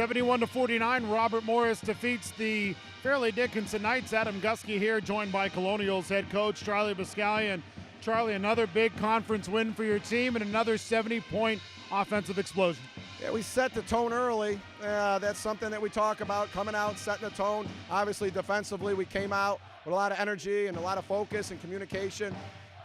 71-49, Robert Morris defeats the Fairleigh Dickinson Knights. Adam Gusky here, joined by Colonials head coach Charlie Buscaglia. And Charlie, another big conference win for your team and another 70-point offensive explosion. Yeah, we set the tone early. That's something that we talk about, coming out, setting the tone. Obviously, defensively, we came out with a lot of energy and a lot of focus and communication.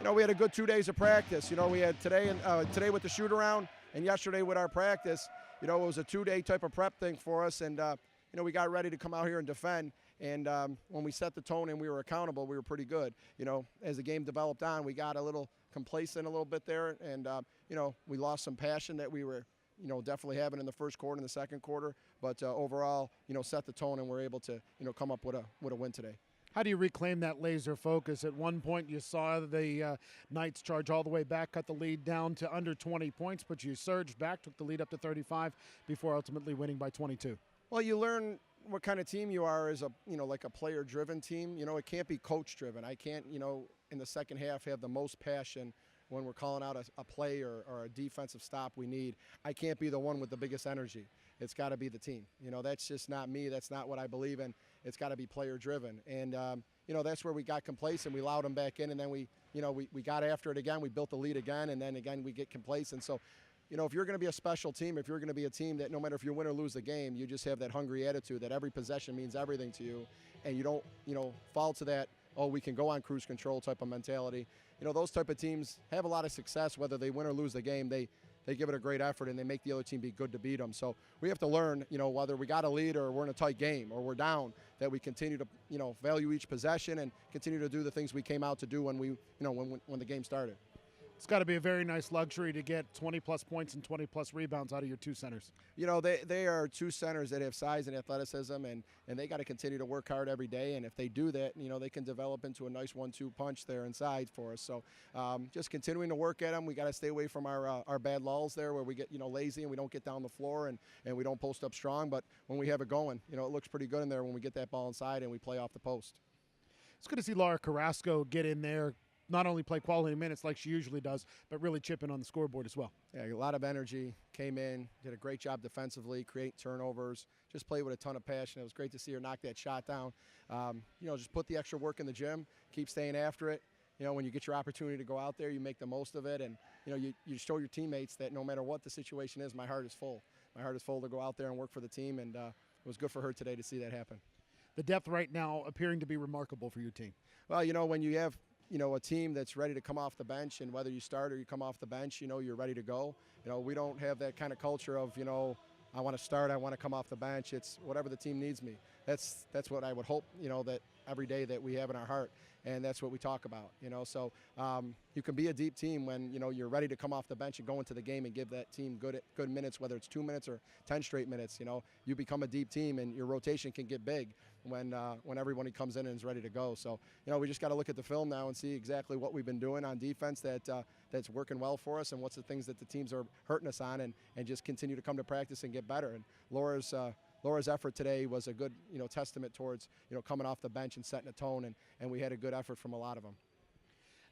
You know, we had a good 2 days of practice. You know, we had today with the shoot-around and yesterday with our practice. You know, it was a 2-day type of prep thing for us, and you know, we got ready to come out here and defend. And when we set the tone and we were accountable, we were pretty good. You know, as the game developed on, we got a little complacent a little bit there, and you know, we lost some passion that we were, you know, definitely having in the first quarter and the second quarter. But overall, you know, set the tone and we're able to, you know, come up with a win today. How do you reclaim that laser focus? At one point, you saw the Knights charge all the way back, cut the lead down to under 20 points, but you surged back, took the lead up to 35 before ultimately winning by 22. Well, you learn what kind of team you are as a, you know, like a player-driven team. You know, it can't be coach-driven. I can't, you know, in the second half have the most passion when we're calling out a play or a defensive stop we need. I can't be the one with the biggest energy. It's got to be the team. You know, that's just not me. That's not what I believe in. It's got to be player-driven. And, you know, that's where we got complacent. We allowed them back in, and then we got after it again. We built the lead again, and then again we get complacent. So, you know, if you're going to be a special team, if you're going to be a team that no matter if you win or lose the game, you just have that hungry attitude that every possession means everything to you, and you don't, you know, fall to that, oh, we can go on cruise control type of mentality. You know, those type of teams have a lot of success, whether they win or lose the game. They give it a great effort, and they make the other team be good to beat them. So we have to learn, you know, whether we got a lead or we're in a tight game or we're down, that we continue to, you know, value each possession and continue to do the things we came out to do when we, you know, when the game started. It's got to be a very nice luxury to get 20-plus points and 20-plus rebounds out of your two centers. You know, they are two centers that have size and athleticism, and they got to continue to work hard every day. And if they do that, you know, they can develop into a nice 1-2 punch there inside for us. So just continuing to work at them. We got to stay away from our bad lulls there where we get, you know, lazy and we don't get down the floor and we don't post up strong. But when we have it going, you know, it looks pretty good in there when we get that ball inside and we play off the post. It's good to see Laura Carrasco get in there, not only play quality minutes like she usually does, but really chip in on the scoreboard as well. Yeah, a lot of energy, came in, did a great job defensively, create turnovers, just played with a ton of passion. It was great to see her knock that shot down. You know, just put the extra work in the gym, keep staying after it. You know, when you get your opportunity to go out there, you make the most of it, and, you know, you show your teammates that no matter what the situation is, my heart is full. My heart is full to go out there and work for the team, and it was good for her today to see that happen. The depth right now appearing to be remarkable for your team. Well, you know, when you have, you know, a team that's ready to come off the bench, and whether you start or you come off the bench, you know, you're ready to go. You know, we don't have that kind of culture of, you know, I want to start, I want to come off the bench. It's whatever the team needs me. That's what I would hope, you know, that every day that we have in our heart, and that's what we talk about, you know. So you can be a deep team when, you know, you're ready to come off the bench and go into the game and give that team good minutes, whether it's 2 minutes or 10 straight minutes. You know, you become a deep team, and your rotation can get big when everybody comes in and is ready to go. So, you know, we just got to look at the film now and see exactly what we've been doing on defense that's working well for us, and what's the things that the teams are hurting us on, and just continue to come to practice and get better. And Laura's effort today was a good, you know, testament towards, you know, coming off the bench and setting a tone, and we had a good effort from a lot of them.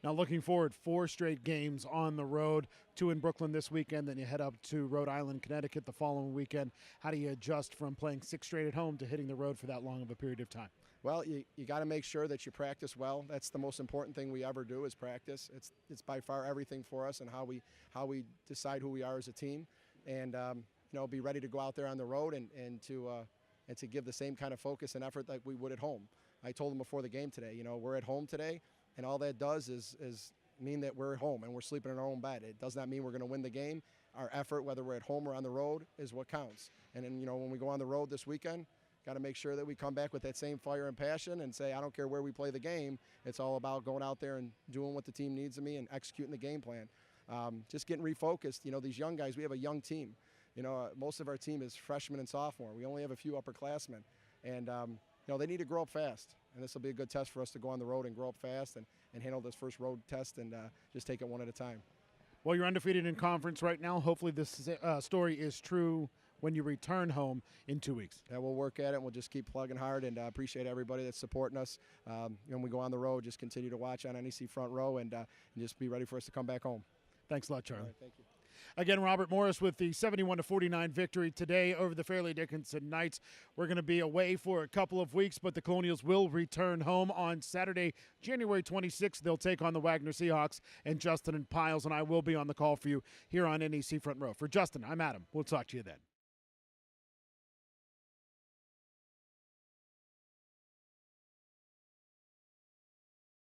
Now looking forward, 4 straight games on the road, 2 in Brooklyn this weekend, then you head up to Rhode Island, Connecticut the following weekend. How do you adjust from playing 6 straight at home to hitting the road for that long of a period of time? Well, you got to make sure that you practice well. That's the most important thing we ever do is practice. It's by far everything for us, and how we decide who we are as a team. And you know, be ready to go out there on the road and to give the same kind of focus and effort like we would at home. I told them before the game today, you know, we're at home today, and all that does is mean that we're at home and we're sleeping in our own bed. It does not mean we're going to win the game. Our effort, whether we're at home or on the road, is what counts. And then, you know, when we go on the road this weekend, got to make sure that we come back with that same fire and passion and say, I don't care where we play the game. It's all about going out there and doing what the team needs of me and executing the game plan. Just getting refocused. You know, these young guys, we have a young team. You know, most of our team is freshmen and sophomore. We only have a few upperclassmen. And, you know, they need to grow up fast. And this will be a good test for us to go on the road and grow up fast and handle this first road test and just take it one at a time. Well, you're undefeated in conference right now. Hopefully this story is true when you return home in 2 weeks. Yeah, we'll work at it. We'll just keep plugging hard, and appreciate everybody that's supporting us. When we go on the road, just continue to watch on NEC Front Row and just be ready for us to come back home. Thanks a lot, Charlie. All right, thank you. Again, Robert Morris with the 71-49 victory today over the Fairleigh Dickinson Knights. We're going to be away for a couple of weeks, but the Colonials will return home on Saturday, January 26th. They'll take on the Wagner Seahawks, and Justin and Piles and I will be on the call for you here on NEC Front Row. For Justin, I'm Adam. We'll talk to you then.